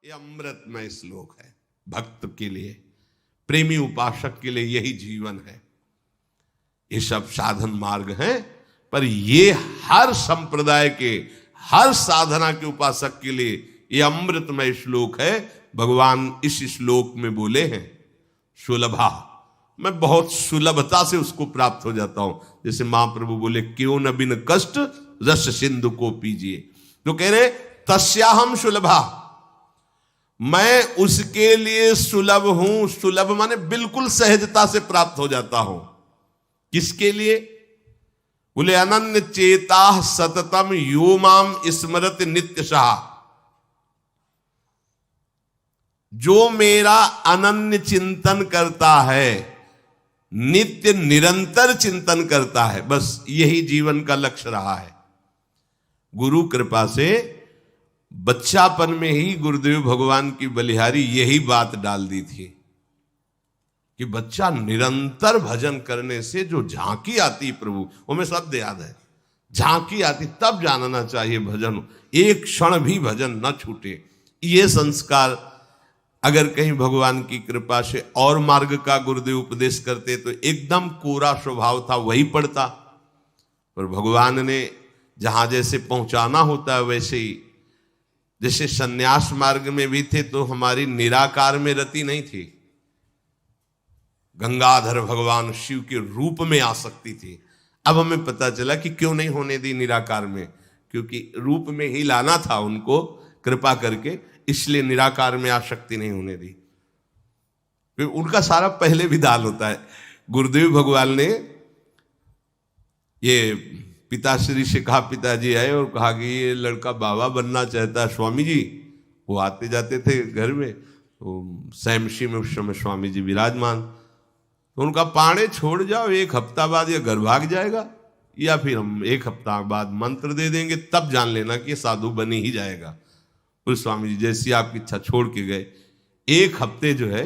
ये अमृतमय श्लोक है भक्त के लिए, प्रेमी उपासक के लिए यही जीवन है। ये सब साधन मार्ग हैं, पर ये हर संप्रदाय के, हर साधना के उपासक के लिए ये अमृतमय श्लोक है। भगवान इस श्लोक में बोले हैं सुलभा, मैं बहुत सुलभता से उसको प्राप्त हो जाता हूं। जैसे महाप्रभु बोले क्यों न बिन कष्ट रस सिंधु को पीजिए, तो कह रहे तस्याहम सुलभा, मैं उसके लिए सुलभ हूं। सुलभ माने बिल्कुल सहजता से प्राप्त हो जाता हूं। किसके लिए? बोले अनन्य चेता सततम यो माम स्मरत नित्यशः, जो मेरा अनन्य चिंतन करता है, नित्य निरंतर चिंतन करता है, बस यही जीवन का लक्ष्य रहा है। गुरु कृपा से बच्चापन में ही गुरुदेव भगवान की बलिहारी यही बात डाल दी थी कि बच्चा निरंतर भजन करने से जो झांकी आती प्रभु, वो हमें शब्द याद है, झांकी आती तब जानना चाहिए भजन, एक क्षण भी भजन न छूटे। ये संस्कार अगर कहीं भगवान की कृपा से और मार्ग का गुरुदेव उपदेश करते तो एकदम कोरा स्वभाव था वही पड़ता, पर भगवान ने जहां जैसे पहुंचाना होता है वैसे ही, जैसे सन्यास मार्ग में भी थे तो हमारी निराकार में रति नहीं थी, गंगाधर भगवान शिव के रूप में आसक्ति थी। अब हमें पता चला कि क्यों नहीं होने दी निराकार में, क्योंकि रूप में ही लाना था उनको कृपा करके, इसलिए निराकार में आसक्ति नहीं होने दी। फिर उनका सारा पहले विधान होता है। गुरुदेव भगवान ने ये पिताश्री से कहा, पिताजी आए और कहा कि ये लड़का बाबा बनना चाहता है स्वामी जी। वो आते जाते थे घर में, तो सैमशी में उस समय स्वामी जी विराजमान, तो उनका पाणे छोड़ जाओ, एक हफ्ता बाद ये घर भाग जाएगा, या फिर हम एक हफ्ता बाद मंत्र दे देंगे, तब जान लेना कि ये साधु बनी ही जाएगा। उस स्वामी जी जैसी आपकी इच्छा छोड़ के गए। एक हफ्ते जो है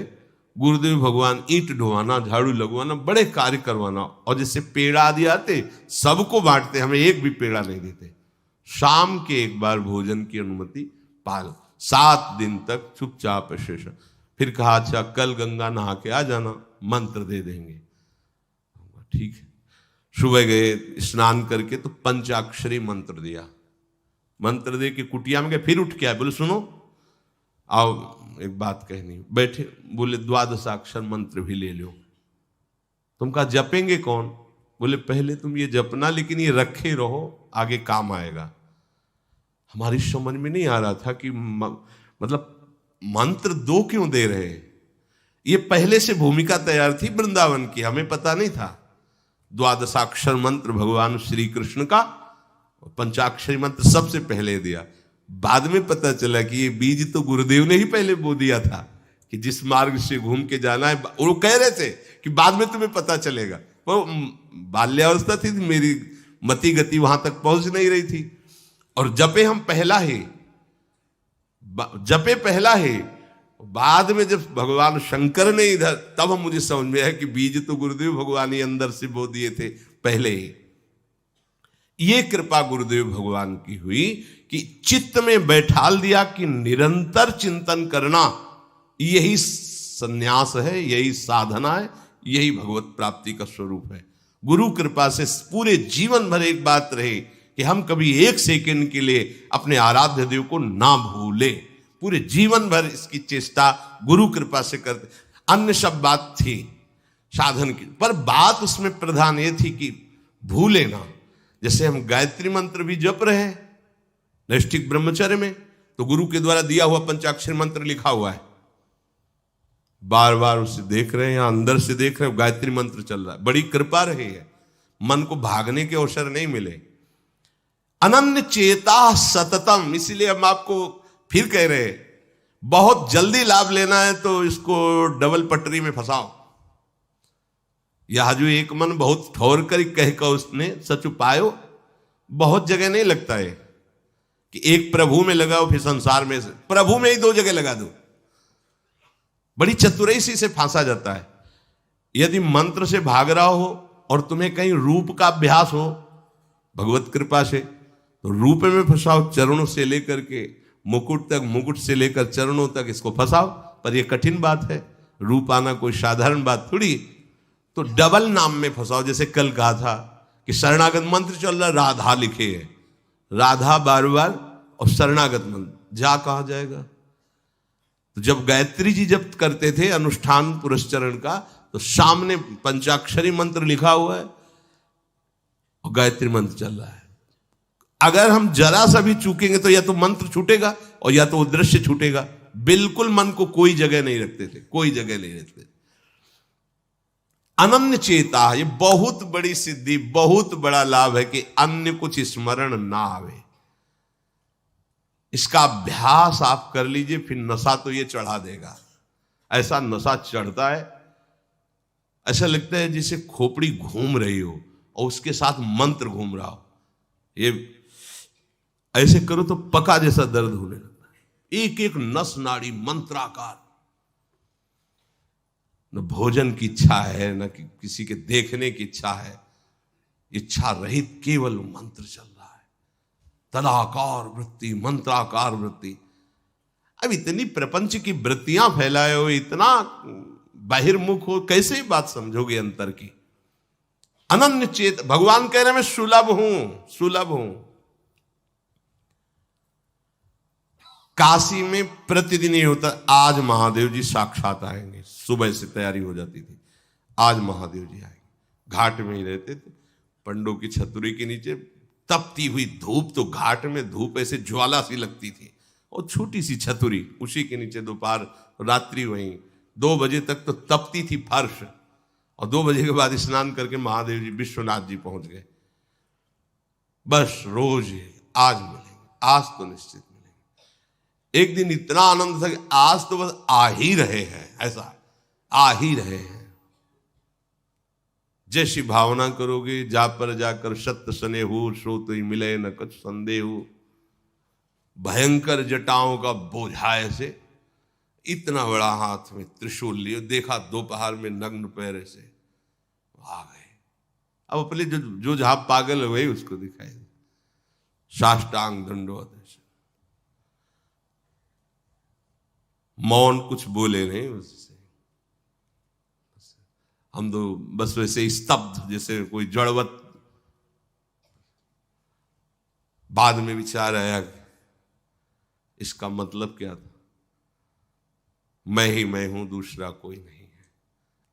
गुरुदेव भगवान ईंट ढोवाना, झाड़ू लगवाना, बड़े कार्य करवाना, और जैसे पेड़ा आदि आते सबको बांटते, हमें एक भी पेड़ा नहीं देते। शाम के एक बार भोजन की अनुमति पाल, 7 दिन तक चुपचाप शेष। फिर कहा अच्छा कल गंगा नहा के आ जाना, मंत्र दे देंगे। ठीक है, सुबह गए स्नान करके तो पंचाक्षरी मंत्र दिया, मंत्र दे के कुटिया में गए, फिर उठ के आए, बोले सुनो आओ एक बात कहनी। बैठे, बोले 12 मंत्र भी ले लो। तुम कहा जपेंगे कौन? बोले पहले तुम ये जपना, लेकिन ये रखे रहो, आगे काम आएगा। हमारी समझ में नहीं आ रहा था कि मतलब मंत्र 2 क्यों दे रहे हैं। ये पहले से भूमिका तैयार थी वृंदावन की, हमें पता नहीं था। 12 मंत्र भगवान श्री कृष्ण का, पंचाक्षरी मंत्र सबसे पहले दिया। बाद में पता चला कि ये बीज तो गुरुदेव ने ही पहले बो दिया था कि जिस मार्ग से घूम के जाना है। वो कह रहे थे कि बाद में तुम्हें पता चलेगा, वो बाल्यावस्था थी, मेरी मति गति वहां तक पहुंच नहीं रही थी। और जपे हम पहला ही, जपे पहला ही, बाद में जब भगवान शंकर ने इधर, तब हम मुझे समझ में आया कि बीज तो गुरुदेव भगवान ही अंदर से बो दिए थे पहले ही। ये कृपा गुरुदेव भगवान की हुई कि चित्त में बैठाल दिया कि निरंतर चिंतन करना यही संन्यास है, यही साधना है, यही भगवत प्राप्ति का स्वरूप है। गुरु कृपा से पूरे जीवन भर एक बात रहे कि हम कभी 1 सेकंड के लिए अपने आराध्य देव को ना भूले। पूरे जीवन भर इसकी चेष्टा गुरु कृपा से करते। अन्य सब बात थी साधन की, पर बात उसमें प्रधान ये थी कि भूले ना। जैसे हम गायत्री मंत्र भी जप रहे हैं नैष्ठिक ब्रह्मचर्य में, तो गुरु के द्वारा दिया हुआ पंचाक्षर मंत्र लिखा हुआ है, बार बार उसे देख रहे हैं, या अंदर से देख रहे हैं, गायत्री मंत्र चल रहा है। बड़ी कृपा रही है, मन को भागने के अवसर नहीं मिले। अनन्य चेता सततम, इसलिए हम आपको फिर कह रहे हैं, बहुत जल्दी लाभ लेना है तो इसको डबल पटरी में फंसाओ। यह जो एक मन बहुत ठोर कर कह कर उसने सच उपायो, बहुत जगह नहीं लगता है कि एक प्रभु में लगाओ फिर संसार में, प्रभु में ही 2 जगह लगा दो। बड़ी चतुराई से फांसा जाता है। यदि मंत्र से भाग रहा हो और तुम्हें कहीं रूप का अभ्यास हो भगवत कृपा से, तो रूप में फंसाओ, चरणों से लेकर के मुकुट तक, मुकुट से लेकर चरणों तक इसको फंसाओ। पर यह कठिन बात है, रूप आना कोई साधारण बात थोड़ी। तो डबल नाम में फंसाओ। जैसे कल कहा था कि शरणागत मंत्र चल रहा, राधा लिखे है, राधा बार बार, और शरणागत मंत्र जा कहा जाएगा। तो जब गायत्री जी जब करते थे अनुष्ठान पुरस्चरण का, तो सामने पंचाक्षरी मंत्र लिखा हुआ है और गायत्री मंत्र चल रहा है। अगर हम जरा सा भी चूकेंगे तो या तो मंत्र छूटेगा और या तो वो दृश्य छूटेगा। बिल्कुल मन को कोई जगह नहीं रखते थे, कोई जगह नहीं रखते। अनन्य चेता, ये बहुत बड़ी सिद्धि, बहुत बड़ा लाभ है कि अन्य कुछ स्मरण ना आवे। इसका अभ्यास आप कर लीजिए, फिर नशा तो ये चढ़ा देगा। ऐसा नशा चढ़ता है, ऐसा लगता है जैसे खोपड़ी घूम रही हो और उसके साथ मंत्र घूम रहा हो। ये ऐसे करो तो पका जैसा दर्द होने लगता है। एक एक नस नाड़ी मंत्राकार। न भोजन की इच्छा है, न किसी के देखने की इच्छा है, इच्छा रहित केवल मंत्र चल रहा है। तदाकार वृत्ति, मंत्राकार वृत्ति। अब इतनी प्रपंच की वृत्तियां फैलाए हो, इतना बहिर्मुख हो, कैसे बात समझोगे अंतर की। अनन्य चेत, भगवान कह रहे मैं सुलभ हूं, सुलभ हूं। काशी में प्रतिदिन ये होता, आज महादेव जी साक्षात आएंगे। सुबह से तैयारी हो जाती थी, आज महादेव जी आएंगे। घाट में ही रहते थे, पंडों की छतरी के नीचे तपती हुई धूप, तो घाट में धूप ऐसे ज्वाला सी लगती थी, और छोटी सी छतरी, उसी के नीचे दोपहर रात्रि वहीं 2 बजे तक तो तपती थी फर्श। और 2 बजे के बाद स्नान करके महादेव जी विश्वनाथ जी पहुंच गए। बस रोज आज मिलेंगे, आज तो निश्चित मिलेंगे। एक दिन इतना आनंद था कि आज तो बस आ ही रहे हैं, ऐसा आ ही रहे हैं। जैसी भावना करोगे, जा पर जाकर सत्य सने हो, सो तो ही मिले न कुछ संदेह हो। भयंकर जटाओं का बोझा ऐसे, इतना बड़ा हाथ में त्रिशूल लिए, देखा दोपहर में नग्न पैर से आ गए। अब अपने जो जहां पागल हुए उसको दिखाई, साष्टांग दंडवत। मौन, कुछ बोले नहीं उससे। हम तो बस वैसे स्तब्ध, जैसे कोई जड़वत। बाद में विचार आया इसका मतलब क्या था। मैं ही मैं हूं, दूसरा कोई नहीं है।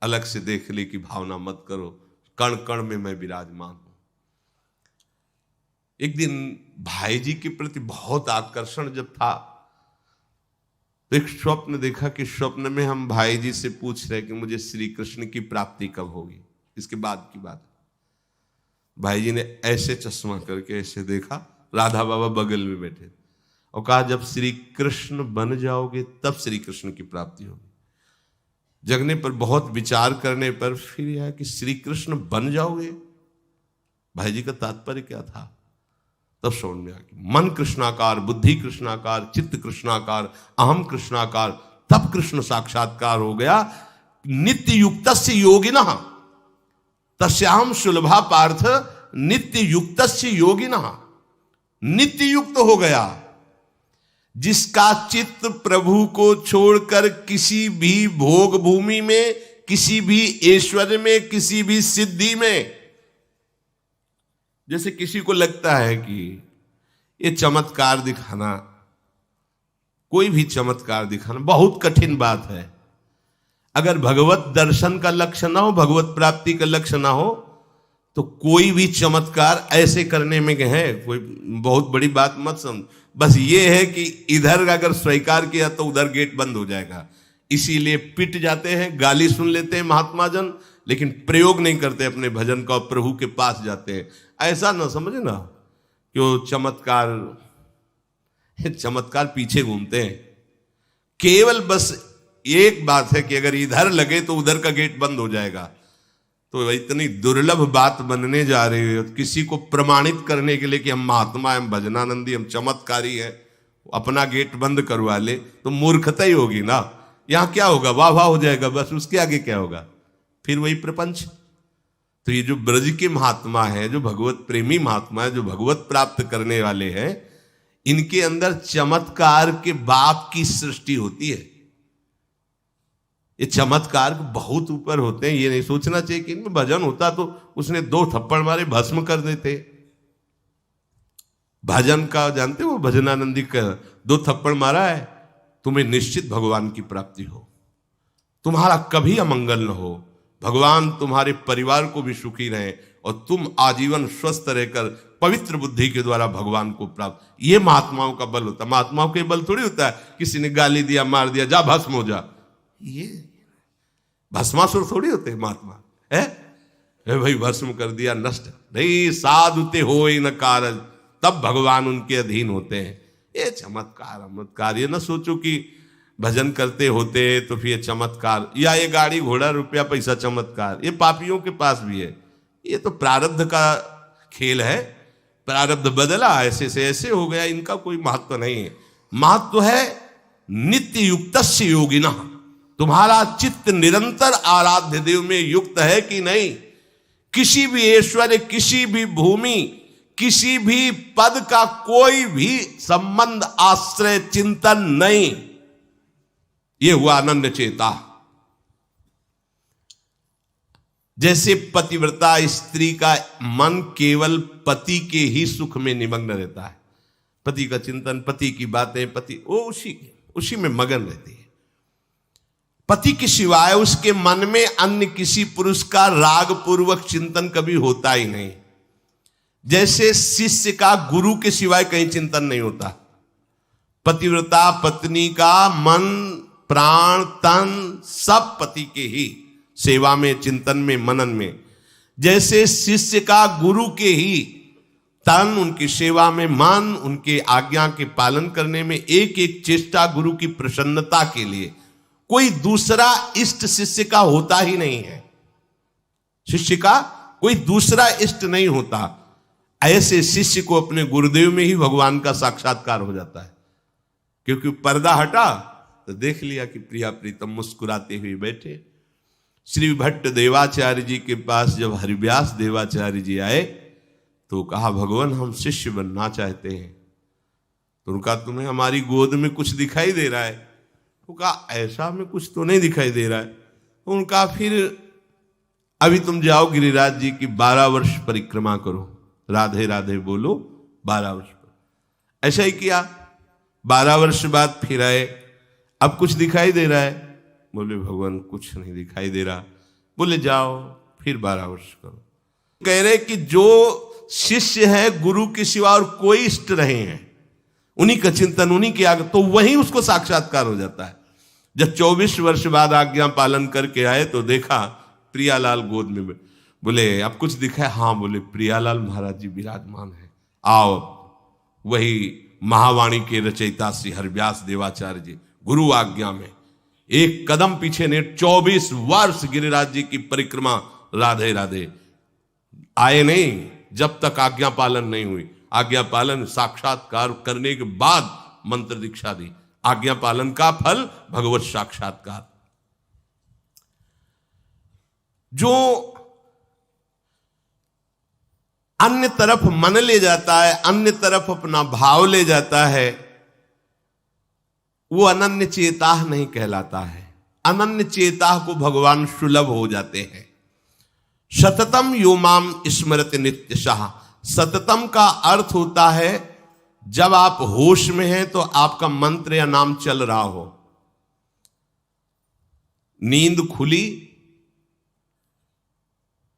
अलग से देखने की भावना मत करो, कण कण में मैं विराजमान हूं। एक दिन भाई जी के प्रति बहुत आकर्षण जब था, तो एक स्वप्न देखा कि स्वप्न में हम भाई जी से पूछ रहे कि मुझे श्री कृष्ण की प्राप्ति कब होगी। इसके बाद की बात, भाई जी ने ऐसे चश्मा करके ऐसे देखा, राधा बाबा बगल में बैठे, और कहा जब श्री कृष्ण बन जाओगे तब श्री कृष्ण की प्राप्ति होगी। जगने पर, बहुत विचार करने पर फिर यह कि श्री कृष्ण बन जाओगे, भाई जी का तात्पर्य क्या था। तब समझ में आ गया, मन कृष्णाकार, बुद्धि कृष्णाकार, चित्त कृष्णाकार, अहम कृष्णाकार, तब कृष्ण साक्षात्कार हो गया। नित्य युक्तस्य योगिनः तस्याहं सुलभा पार्थ नित्य युक्तस्य योगिनः। नित्य युक्त हो गया जिसका चित्त प्रभु को छोड़कर किसी भी भोग भूमि में, किसी भी ऐश्वर्य में, किसी भी सिद्धि में। जैसे किसी को लगता है कि ये चमत्कार दिखाना, कोई भी चमत्कार दिखाना बहुत कठिन बात है। अगर भगवत दर्शन का लक्ष्य ना हो, भगवत प्राप्ति का लक्ष्य ना हो, तो कोई भी चमत्कार ऐसे करने में है कोई बहुत बड़ी बात मत समझ। बस ये है कि इधर अगर स्वीकार किया तो उधर गेट बंद हो जाएगा। इसीलिए पिट जाते हैं, गाली सुन लेते हैं महात्मा जन, लेकिन प्रयोग नहीं करते अपने भजन का, प्रभु के पास जाते हैं। ऐसा ना समझे ना कि वो चमत्कार पीछे घूमते हैं। केवल बस एक बात है कि अगर इधर लगे तो उधर का गेट बंद हो जाएगा। तो इतनी दुर्लभ बात बनने जा रही है, किसी को प्रमाणित करने के लिए कि हम महात्मा, हम भजनानंदी, हम चमत्कारी हैं, अपना गेट बंद करवा ले तो मूर्खता ही होगी ना। यहां क्या होगा, वाह वाह हो जाएगा, बस उसके आगे क्या होगा, फिर वही प्रपंच। तो ये जो ब्रज के महात्मा है, जो भगवत प्रेमी महात्मा है, जो भगवत प्राप्त करने वाले हैं, इनके अंदर चमत्कार के बाप की सृष्टि होती है। ये चमत्कार बहुत ऊपर होते हैं। ये नहीं सोचना चाहिए कि इनमें भजन होता तो उसने 2 थप्पड़ मारे भस्म कर देते। भजन का जानते हो, भजनानंदी का 2 थप्पड़ मारा है, तुम्हें निश्चित भगवान की प्राप्ति हो, तुम्हारा कभी अमंगल न हो, भगवान तुम्हारे परिवार को भी सुखी रहे और तुम आजीवन स्वस्थ रहकर पवित्र बुद्धि के द्वारा भगवान को प्राप्त। ये महात्माओं का बल होता है। महात्माओं के बल थोड़ी होता है किसी ने गाली दिया, मार दिया, जा भस्म हो जा। ये भस्मासुर थोड़ी होते हैं महात्मा है भाई, भस्म कर दिया, नष्ट नहीं। साधुते हो न कारज, तब भगवान उनके अधीन होते हैं। ये चमत्कार ये ना सोचो कि भजन करते होते तो फिर ये चमत्कार, या ये गाड़ी घोड़ा रुपया पैसा चमत्कार, ये पापियों के पास भी है। ये तो प्रारब्ध का खेल है, प्रारब्ध बदला, ऐसे से ऐसे हो गया, इनका कोई महत्व नहीं है। महत्व है नित्य युक्तस्य योगिना, तुम्हारा चित्त निरंतर आराध्य देव में युक्त है कि नहीं। किसी भी ऐश्वर्य, किसी भी भूमि, किसी भी पद का कोई भी संबंध, आश्रय, चिंतन नहीं। ये हुआ आनंद चेता। जैसे पतिव्रता स्त्री का मन केवल पति के ही सुख में निमग्न रहता है, पति का चिंतन, पति की बातें, पति वो उसी में मगन रहती है। पति के सिवाय उसके मन में अन्य किसी पुरुष का राग पूर्वक चिंतन कभी होता ही नहीं। जैसे शिष्य का गुरु के सिवाय कहीं चिंतन नहीं होता। पतिव्रता पत्नी का मन, प्राण, तन सब पति के ही सेवा में, चिंतन में, मनन में। जैसे शिष्य का गुरु के ही तन, उनकी सेवा में मन, उनके आज्ञा के पालन करने में, एक एक चेष्टा गुरु की प्रसन्नता के लिए। कोई दूसरा इष्ट शिष्य का होता ही नहीं है। शिष्य का कोई दूसरा इष्ट नहीं होता। ऐसे शिष्य को अपने गुरुदेव में ही भगवान का साक्षात्कार हो जाता है। क्योंकि पर्दा हटा तो देख लिया कि प्रिया प्रीतम मुस्कुराते हुए बैठे। श्री भट्ट देवाचार्य जी के पास जब हरिव्यास देवाचार्य जी आए तो कहा, भगवान हम शिष्य बनना चाहते हैं। तो उनका, तुम्हें हमारी गोद में कुछ दिखाई दे रहा है? तो कहा, ऐसा हमें कुछ तो नहीं दिखाई दे रहा है। तो उनका, फिर अभी तुम जाओ गिरिराज जी की 12 वर्ष परिक्रमा करो, राधे राधे बोलो 12 वर्ष पर। ऐसा ही किया। 12 वर्ष बाद फिर आए, अब कुछ दिखाई दे रहा है? बोले भगवान कुछ नहीं दिखाई दे रहा। बोले जाओ फिर 12 वर्ष करो। कह रहे कि जो शिष्य है गुरु के सिवा और कोई इष्ट रहे हैं, उन्हीं का चिंतन, उन्हीं के आगे, तो वहीं उसको साक्षात्कार हो जाता है। जब 24 वर्ष बाद आज्ञा पालन करके आए तो देखा प्रियालाल गोद में। बोले अब कुछ दिखा है? हाँ। बोले प्रियालाल महाराज जी विराजमान है, आओ। वही महावाणी के रचयिता श्री हरिव्यास देवाचार्य जी गुरु आज्ञा में एक कदम पीछे ने 24 वर्ष गिरिराज जी की परिक्रमा राधे राधे आए नहीं, जब तक आज्ञा पालन नहीं हुई। आज्ञा पालन साक्षात्कार करने के बाद मंत्र दीक्षा दी। आज्ञा पालन का फल भगवत साक्षात्कार। जो अन्य तरफ मन ले जाता है, अन्य तरफ अपना भाव ले जाता है, वो अनन्य चेता नहीं कहलाता है। अनन्य चेता को भगवान सुलभ हो जाते हैं। सततम यो माम स्मरति नित्यशः। सततम का अर्थ होता है जब आप होश में हैं तो आपका मंत्र या नाम चल रहा हो। नींद खुली,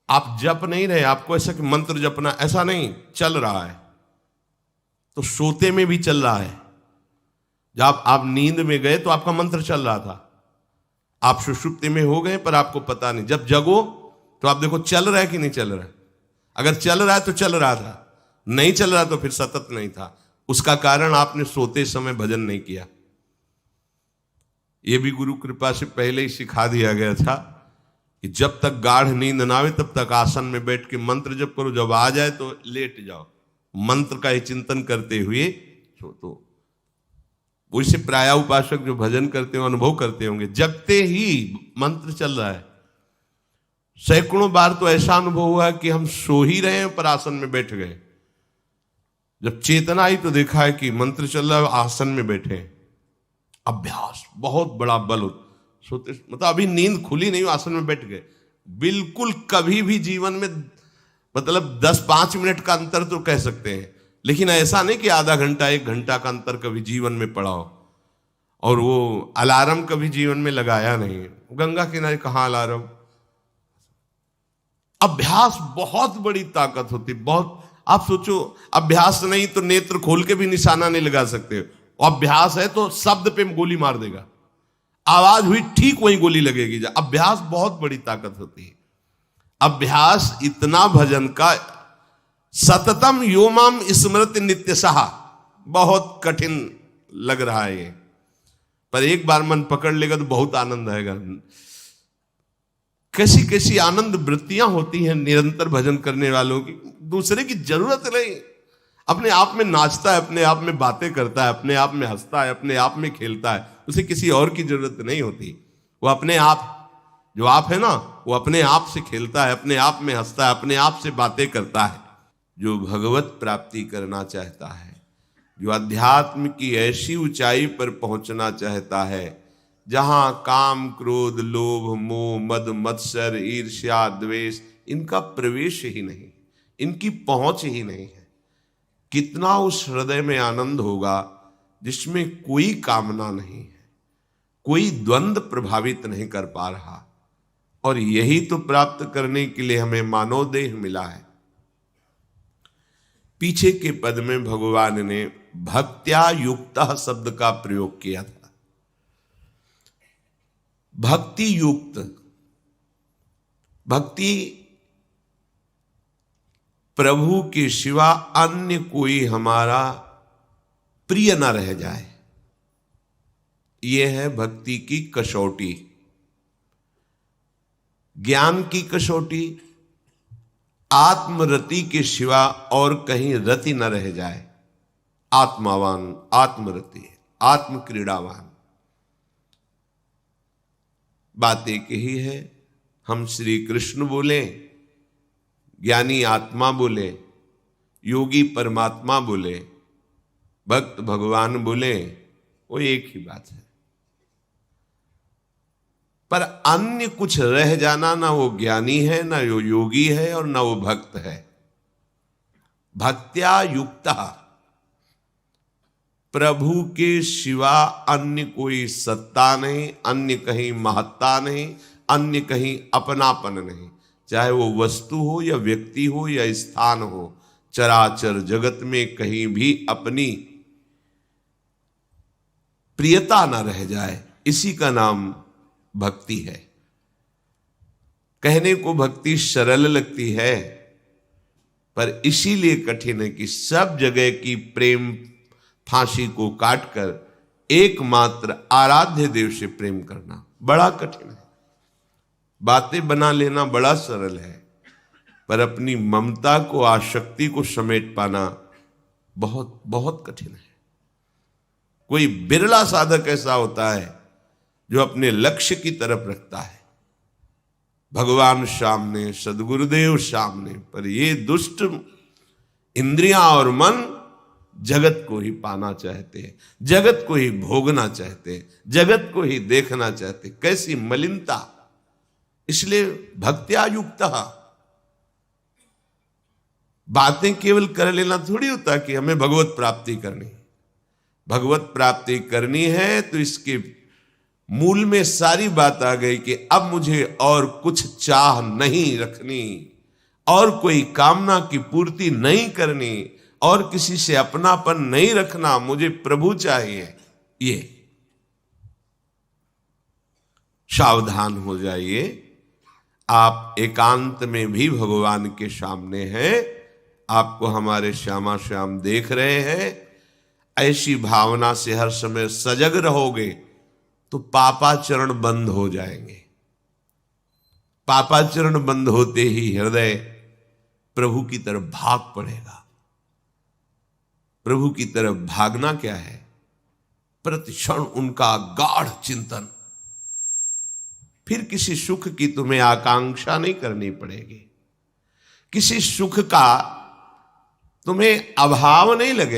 आप जप नहीं रहे, आपको ऐसा कि मंत्र जपना, ऐसा नहीं, चल रहा है। तो सोते में भी चल रहा है। जब आप नींद में गए तो आपका मंत्र चल रहा था, आप सुषुप्ति में हो गए पर आपको पता नहीं। जब जगो तो आप देखो चल रहा है कि नहीं चल रहा है। अगर चल रहा है तो चल रहा था, नहीं चल रहा तो फिर सतत नहीं था। उसका कारण आपने सोते समय भजन नहीं किया। यह भी गुरु कृपा से पहले ही सिखा दिया गया था कि जब तक गाढ़ नींद ना आवे तब तक आसन में बैठ के मंत्र जप करो, जब आ जाए तो लेट जाओ, मंत्र का ही चिंतन करते हुए सो। तो वैसे प्राय उपासक जो भजन करते हो अनुभव करते होंगे, जगते ही मंत्र चल रहा है। सैकड़ों बार तो ऐसा अनुभव हुआ कि हम सो ही रहे हैं पर आसन में बैठ गए। जब चेतना आई तो देखा है कि मंत्र चल रहा है, आसन में बैठे हैं। अभ्यास बहुत बड़ा बल सोते, मतलब अभी नींद खुली नहीं, आसन में बैठ गए। बिल्कुल कभी भी जीवन में मतलब 10-5 मिनट का अंतर तो कह सकते हैं, लेकिन ऐसा नहीं कि आधा घंटा 1 घंटा का अंतर कभी जीवन में पड़ा हो। और वो अलार्म कभी जीवन में लगाया नहीं, गंगा किनारे कहाँ अलार्म। अभ्यास बहुत बड़ी ताकत होती, बहुत। आप सोचो, अभ्यास नहीं तो नेत्र खोल के भी निशाना नहीं लगा सकते, अभ्यास है तो शब्द पे गोली मार देगा, आवाज हुई ठीक वही गोली लगेगी। अभ्यास बहुत बड़ी ताकत होती है। अभ्यास इतना भजन का, सततम योमाम स्मृति नित्यशः, बहुत कठिन लग रहा है ये, पर एक बार मन पकड़ लेगा तो बहुत आनंद आएगा। कैसी कैसी आनंद वृत्तियां होती हैं निरंतर भजन करने वालों की। दूसरे की जरूरत नहीं, अपने आप में नाचता है, अपने आप में बातें करता है, अपने आप में हंसता है, अपने आप में खेलता है, उसे किसी और की जरूरत नहीं होती। वो अपने आप, जो आप है ना, वो अपने आप से खेलता है, अपने आप में हंसता है, अपने आप से बातें करता है। जो भगवत प्राप्ति करना चाहता है, जो अध्यात्म की ऐसी ऊंचाई पर पहुंचना चाहता है जहां काम, क्रोध, लोभ, मोह, मद, मत्सर, ईर्ष्या, द्वेष, इनका प्रवेश ही नहीं, इनकी पहुंच ही नहीं है, कितना उस हृदय में आनंद होगा जिसमें कोई कामना नहीं है, कोई द्वंद्व प्रभावित नहीं कर पा रहा। और यही तो प्राप्त करने के लिए हमें मानव देह मिला है। पीछे के पद में भगवान ने भक्त्या युक्तः शब्द का प्रयोग किया था। भक्ति युक्त, भक्ति प्रभु के सिवा अन्य कोई हमारा प्रिय न रह जाए, यह है भक्ति की कसौटी। ज्ञान की कसौटी, आत्मरति के सिवा और कहीं रति न रह जाए। आत्मावान, आत्मरति, आत्म क्रीड़ावान। बात एक ही है, हम श्री कृष्ण बोले, ज्ञानी आत्मा बोले, योगी परमात्मा बोले, भक्त भगवान बोले, वो एक ही बात है। पर अन्य कुछ रह जाना, ना वो ज्ञानी है, ना वो योगी है, और ना वो भक्त है। भक्त्या युक्ता, प्रभु के सिवा अन्य कोई सत्ता नहीं, अन्य कहीं महत्ता नहीं, अन्य कहीं अपनापन नहीं। चाहे वो वस्तु हो या व्यक्ति हो या स्थान हो, चराचर जगत में कहीं भी अपनी प्रियता ना रह जाए, इसी का नाम भक्ति है। कहने को भक्ति सरल लगती है, पर इसीलिए कठिन है कि सब जगह की प्रेम फांसी को काटकर एकमात्र आराध्य देव से प्रेम करना बड़ा कठिन है। बातें बना लेना बड़ा सरल है, पर अपनी ममता को, आसक्ति को समेट पाना बहुत बहुत कठिन है। कोई बिरला साधक ऐसा होता है जो अपने लक्ष्य की तरफ रखता है, भगवान सामने, सदगुरुदेव सामने, पर ये दुष्ट इंद्रियां और मन जगत को ही पाना चाहते हैं, जगत को ही भोगना चाहते हैं, जगत को ही देखना चाहते हैं। कैसी मलिनता! इसलिए भक्त्या युक्तः, बातें केवल कर लेना थोड़ी होता कि हमें भगवत प्राप्ति करनी। भगवत प्राप्ति करनी है तो इसके मूल में सारी बात आ गई कि अब मुझे और कुछ चाह नहीं रखनी, और कोई कामना की पूर्ति नहीं करनी, और किसी से अपनापन नहीं रखना, मुझे प्रभु चाहिए। ये सावधान हो जाइए, आप एकांत में भी भगवान के सामने हैं, आपको हमारे श्यामा श्याम देख रहे हैं। ऐसी भावना से हर समय सजग रहोगे तो पापाचरण बंद हो जाएंगे। पापाचरण बंद होते ही हृदय प्रभु की तरफ भाग पड़ेगा। प्रभु की तरफ भागना क्या है? प्रतिक्षण उनका गाढ़ चिंतन। फिर किसी सुख की तुम्हें आकांक्षा नहीं करनी पड़ेगी, किसी सुख का तुम्हें अभाव नहीं लगेगा।